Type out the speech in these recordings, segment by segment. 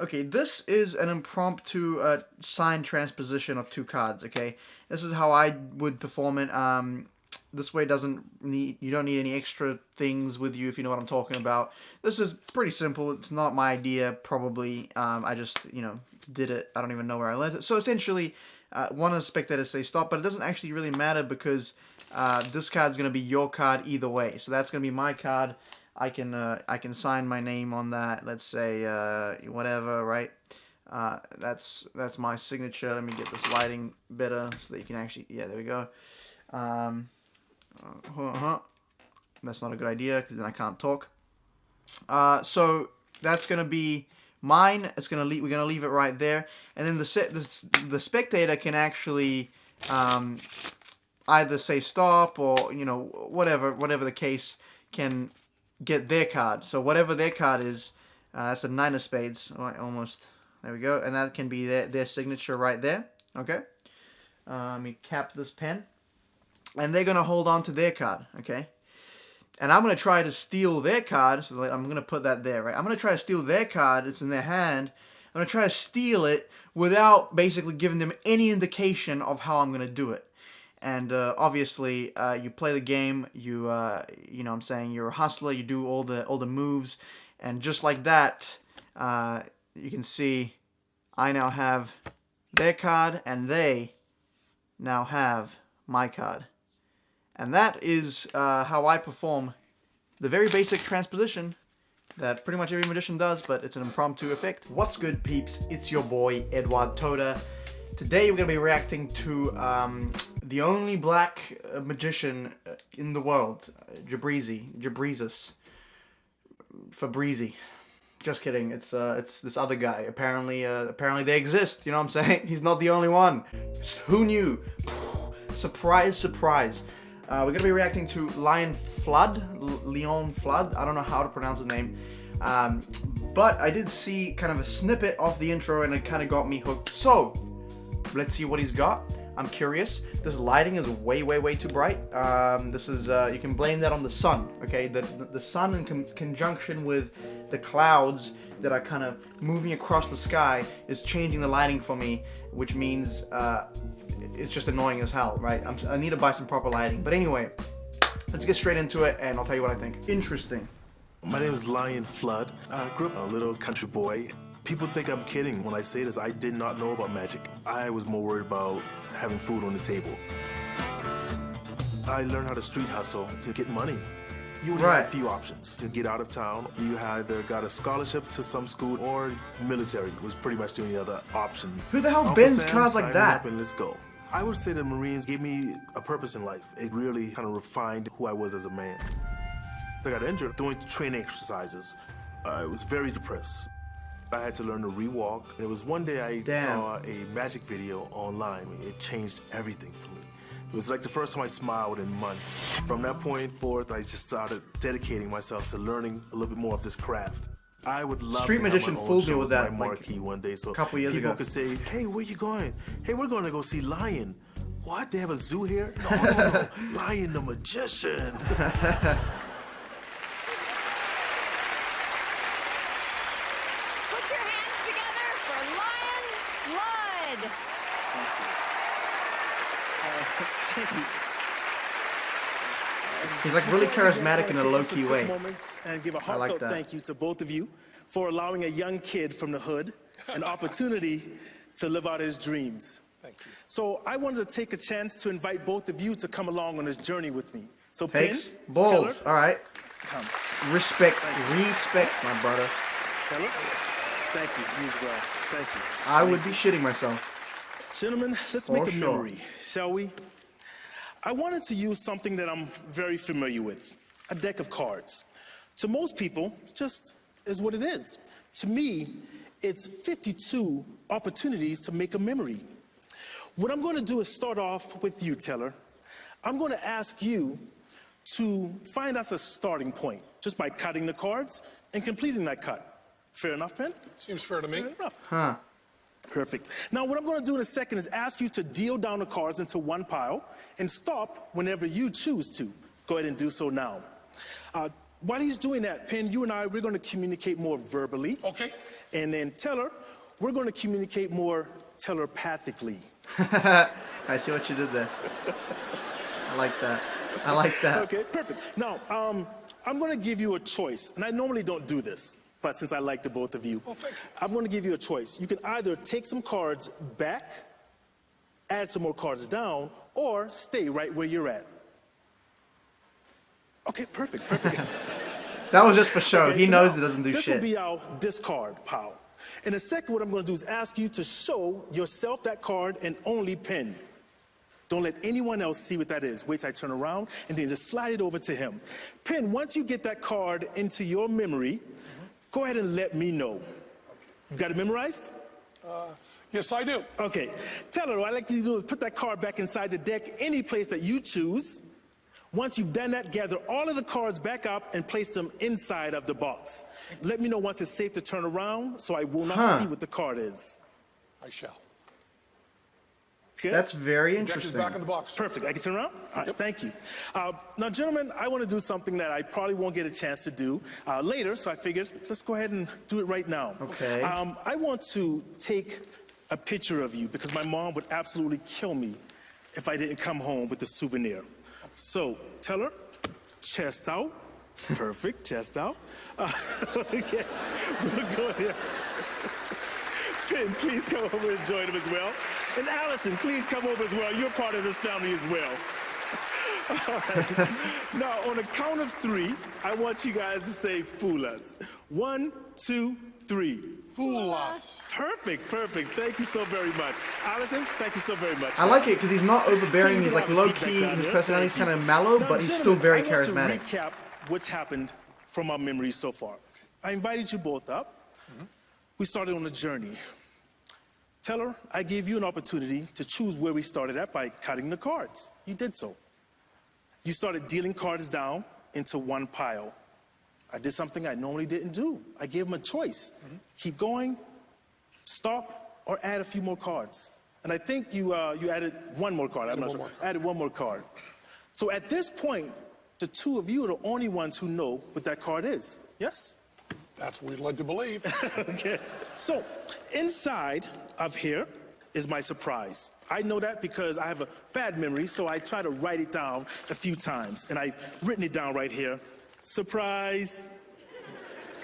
Okay, this is an impromptu sign transposition of two cards, okay? This is how I would perform it. This way you don't need any extra things with you, if you know what I'm talking about. This is pretty simple. It's not my idea, probably. I just, did it. I don't even know where I learned it. So essentially, one of the spectators say stop, but it doesn't actually really matter because this card's going to be your card either way. So that's going to be my card. I can sign my name on that. Let's say whatever, right? That's my signature. Let me get this lighting better so that you can actually. Yeah, there we go. That's not a good idea because then I can't talk. So that's gonna be mine. We're gonna leave it right there, and then the spectator can actually either say stop or whatever the case, can get their card. So whatever their card is, that's a 9 of spades. All right, almost. There we go, and that can be their signature right there. Okay. Let me cap this pen. And they're going to hold on to their card, okay? And I'm going to try to steal their card. So I'm going to put that there, right? I'm going to try to steal their card. It's in their hand. I'm going to try to steal it without basically giving them any indication of how I'm going to do it. And obviously, you play the game. You know what I'm saying? You're a hustler. You do all the moves. And just like that, you can see I now have their card, and they now have my card. And that is how I perform the very basic transposition that pretty much every magician does, but it's an impromptu effect. What's good, peeps? It's your boy, Eduard Todor. Today we're going to be reacting to the only black magician in the world, Fabrizi. Just kidding. It's this other guy. Apparently they exist. You know what I'm saying? He's not the only one. Who knew? Surprise, surprise. We're going to be reacting to Leon Fludd. I don't know how to pronounce his name. But I did see kind of a snippet of the intro and it kind of got me hooked. So, let's see what he's got. I'm curious. This lighting is way, way, way too bright. This is, you can blame that on the sun, okay? The sun in conjunction with the clouds that are kind of moving across the sky is changing the lighting for me, which means it's just annoying as hell, right? I need to buy some proper lighting. But anyway, let's get straight into it and I'll tell you what I think. Interesting. My name is Leon Fludd. I grew up a little country boy. People think I'm kidding when I say this. I did not know about magic. I was more worried about having food on the table. I learned how to street hustle to get money. You only had a few options to get out of town. You either got a scholarship to some school or military was pretty much the only other option. Who the hell bends cards like that? And let's go. I would say the Marines gave me a purpose in life. It really kind of refined who I was as a man. I got injured doing training exercises. I was very depressed. I had to learn to re-walk. It was one day I saw a magic video online. It changed everything for me. It was like the first time I smiled in months. From that point forth, I just started dedicating myself to learning a little bit more of this craft. I would love Street to Magician have my own fooled me show with that my marquee one day, so a couple years ago. People could say, "Hey, where you going? Hey, we're going to go see Lion." What? They have a zoo here? No, Lion the Magician. Put your hands together for Leon Fludd. He's like really charismatic in a low-key way. And give a I like heartfelt that. thank you to both of you for allowing a young kid from the hood an opportunity to live out his dreams. Thank you. So I wanted to take a chance to invite both of you to come along on this journey with me. So Takes Penn, balls. Tiller, All right. come. Respect, my brother. Tiller, thank you. You as well. Thank you. I would be shitting myself. Gentlemen, let's make a memory, shall we? I wanted to use something that I'm very familiar with, a deck of cards. To most people, it just is what it is. To me, it's 52 opportunities to make a memory. What I'm going to do is start off with you, Teller. I'm going to ask you to find us a starting point just by cutting the cards and completing that cut. Fair enough, Penn? Seems fair to me. Fair enough. Huh. Perfect. Now, what I'm going to do in a second is ask you to deal down the cards into one pile and stop whenever you choose to. Go ahead and do so now. while he's doing that, Penn, you and I, we're going to communicate more verbally. Okay. And then Teller, we're going to communicate more telepathically. I see what you did there. I like that. I like that. Okay, perfect. Now, I'm going to give you a choice, and I normally don't do this, but since I like the both of you, thank you. I'm going to give you a choice. You can either take some cards back, add some more cards down, or stay right where you're at. Okay, perfect. That was just for show. Okay, He so knows now, it doesn't do this shit. will be our discard pile. In a second, what I'm going to do is ask you to show yourself that card and only Penn. Don't let anyone else see what that is. Wait till I turn around and then just slide it over to him. Penn, once you get that card into your memory, go ahead and let me know. You've got it memorized? Yes, I do. Okay. Teller, what I'd like you to do is put that card back inside the deck, any place that you choose. Once you've done that, gather all of the cards back up and place them inside of the box. Let me know once it's safe to turn around so I will not see what the card is. I shall. Okay? That's very Deck is interesting. back in the box. Perfect. I can turn around? All right, Yep. thank you. Now, gentlemen, I want to do something that I probably won't get a chance to do later, so I figured let's go ahead and do it right now. Okay. I want to take a picture of you because my mom would absolutely kill me if I didn't come home with a souvenir. So, Teller, chest out. Perfect, chest out. Okay, we'll go here. Penn, please come over and join him as well. And Allison, please come over as well. You're part of this family as well. All right. Now, on the count of three, I want you guys to say fool us. 1, 2, 3. Fool us. Perfect. Thank you so very much. Allison, thank you so very much. I like it because he's not overbearing. He's like low key. His personality's kind of mellow, Now, but he's still gentlemen, very I want charismatic. to recap what's happened from our memories so far. I invited you both up. We started on a journey. Teller, I gave you an opportunity to choose where we started at by cutting the cards. You did so. You started dealing cards down into one pile. I did something I normally didn't do. I gave him a choice. Keep going, stop, or add a few more cards. And I think you added one more card. I'm not sure. Added one more card. So at this point, the two of you are the only ones who know what that card is. Yes? That's what we'd like to believe. Okay. So inside of here is my surprise. I know that because I have a bad memory, so I try to write it down a few times. And I've written it down right here. Surprise.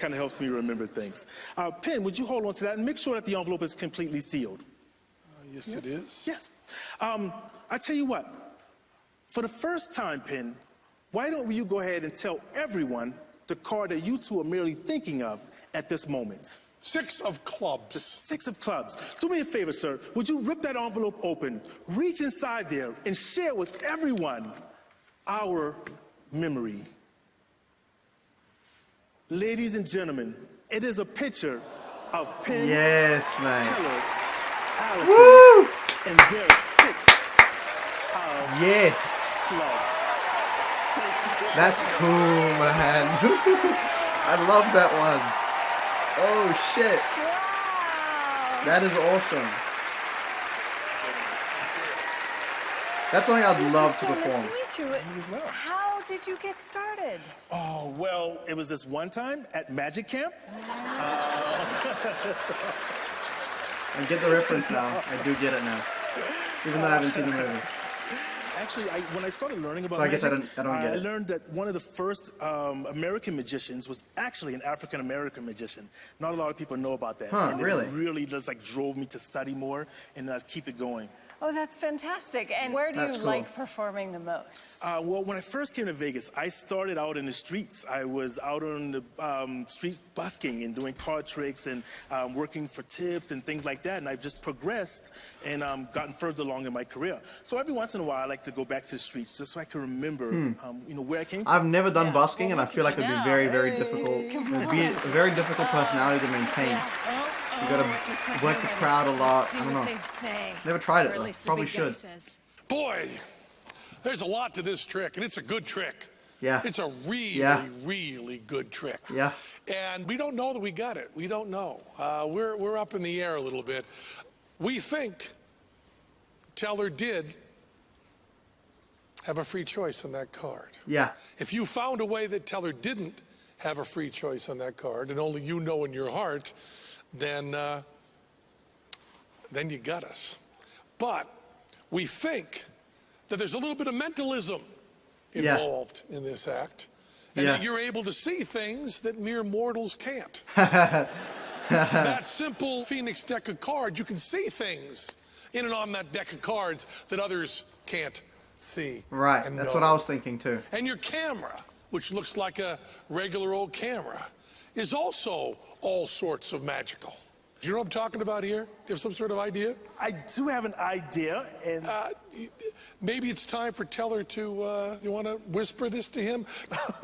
Kind of helps me remember things. Penn, would you hold on to that and make sure that the envelope is completely sealed? Yes, it is. Yes. I tell you what. For the first time, Penn, why don't you go ahead and tell everyone the card that you two are merely thinking of at this moment? 6 of clubs. 6 of clubs. Do me a favor, sir. Would you rip that envelope open, reach inside there, and share with everyone our memory? Ladies and gentlemen, it is a picture of Penn, Yes, man. Teller, Allison, Woo! and their 6 of Yes. clubs. That's cool, man. I love that one. Oh, shit. Wow. That is awesome. That's something I'd love to So perform. nice to meet you. How did you get started? Oh, well, it was this one time at Magic Camp. I get the reference now. I do get it now. Even though I haven't seen the movie. Actually, when I started learning about So I guess I magic, don't get I it. learned that one of the first American magicians was actually an African American magician. Not a lot of people know about that. Huh, and really? It really just like drove me to study more and keep it going. Oh, that's fantastic. And where do That's you cool. like performing the most? Well, when I first came to Vegas, I started out in the streets. I was out on the streets busking and doing card tricks and working for tips and things like that. And I've just progressed and gotten further along in my career. So every once in a while, I like to go back to the streets just so I can remember, where I came from. I've never done Yeah. busking, and I Well, feel like look it'd at be you very, now. very difficult. It'd be a very difficult personality to maintain. You gotta work the crowd a lot. I don't know. Never tried it, though. Probably should. Boy, there's a lot to this trick, and it's a good trick. Yeah. It's a really, Yeah. really good trick. Yeah. And we don't know that we got it. We don't know. We're up in the air a little bit. We think Teller did have a free choice on that card. Yeah. If you found a way that Teller didn't, have a free choice on that card, and only you know in your heart, then you got us. But we think that there's a little bit of mentalism involved in this act, and that you're able to see things that mere mortals can't. That simple Phoenix deck of cards, you can see things in and on that deck of cards that others can't see. Right, that's what I was thinking too. And your camera, which looks like a regular old camera, is also all sorts of magical. Do you know what I'm talking about here? Do you have some sort of idea? I do have an idea, and maybe it's time for Teller to, you want to whisper this to him?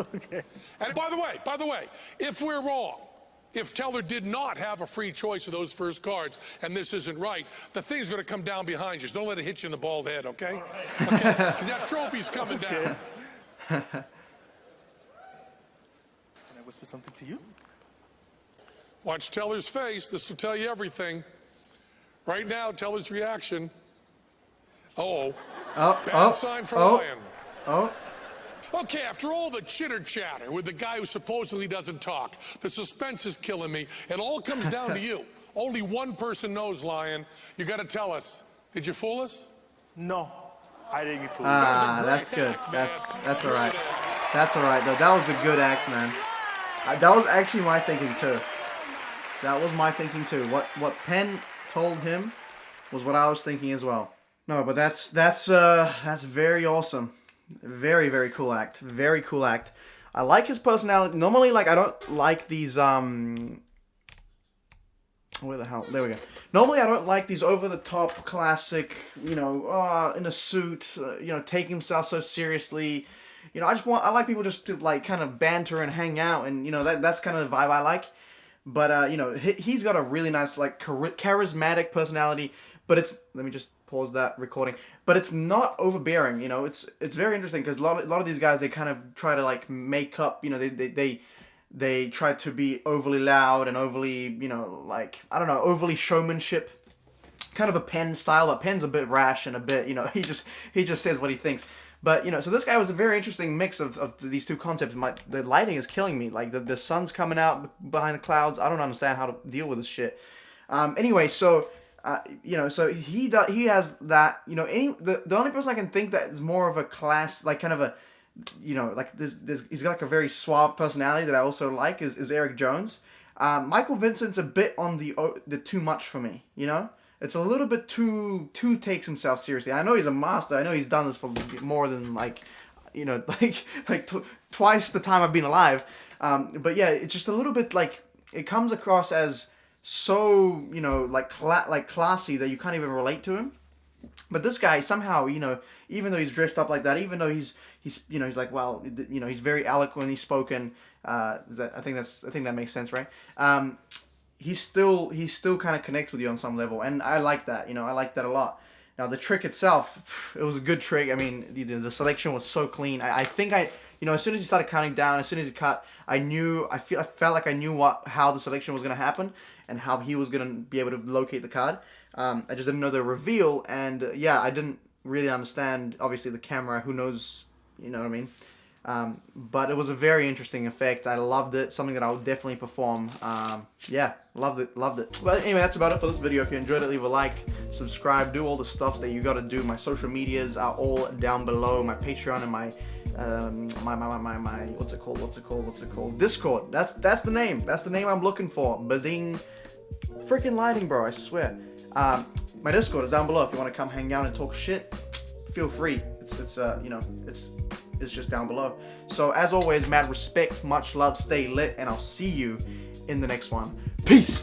okay. And by the way, if we're wrong, if Teller did not have a free choice of those first cards, and this isn't right, the thing's going to come down behind you. So don't let it hit you in the bald head, okay? Right. Okay? Because that trophy's coming down. Can I whisper something to you? Watch Teller's face. This will tell you everything. Right now, Teller's reaction. Bad sign for Lion. Okay, after all the chitter-chatter with the guy who supposedly doesn't talk, the suspense is killing me. It all comes down to you. Only one person knows, Lion. You got to tell us. Did you fool us? No, I didn't get fooled. That's good. That's all right. That's all right, though. That was a good act, man. That was actually my thinking, too. That was my thinking too. What Penn told him was what I was thinking as well. No, but that's very awesome. Very, very cool act. Very cool act. I like his personality. Normally, like, I don't like these where the hell? There we go. Normally, I don't like these over-the-top classic, in a suit, taking himself so seriously. I like people just to, like, kind of banter and hang out, and, that's kind of the vibe I like. But, he's got a really nice, like, charismatic personality, but let me just pause that recording, but it's not overbearing, it's very interesting, because a lot of these guys, they kind of try to, like, make up, they try to be overly loud and overly, like, I don't know, overly showmanship, kind of a Penn style, but Penn's a bit rash and a bit, he just says what he thinks. But, so this guy was a very interesting mix of these two concepts. The lighting is killing me. Like, the sun's coming out behind the clouds. I don't understand how to deal with this shit. Anyway, so, so he has that, the only person I can think that is more of a class, like, kind of a, like, he's got, like, a very suave personality that I also like is Eric Jones. Michael Vincent's a bit on the too much for me, It's a little bit too takes himself seriously. I know he's a master. I know he's done this for more than twice the time I've been alive. But yeah, it's just a little bit like it comes across as so like classy that you can't even relate to him. But this guy somehow even though he's dressed up like that, even though he's like he's very eloquently spoken. I think that makes sense, right? He still kind of connects with you on some level, and I like that. I like that a lot. Now the trick itself, it was a good trick. I mean, the selection was so clean. I think as soon as he started counting down, as soon as he cut, I felt like I knew how the selection was gonna happen and how he was gonna be able to locate the card. I just didn't know the reveal, and I didn't really understand. Obviously, the camera. Who knows? You know what I mean? But it was a very interesting effect. I loved it. Something that I would definitely perform. Loved it. But anyway, that's about it for this video. If you enjoyed it, leave a like, subscribe, do all the stuff that you gotta do. My social medias are all down below. My Patreon and my what's it called? Discord. That's the name. That's the name I'm looking for. Bading, freaking lighting, bro. I swear. My Discord is down below. If you want to come hang out and talk shit, feel free. It's just down below. So as always, mad respect, much love, stay lit, and I'll see you in the next one. Peace!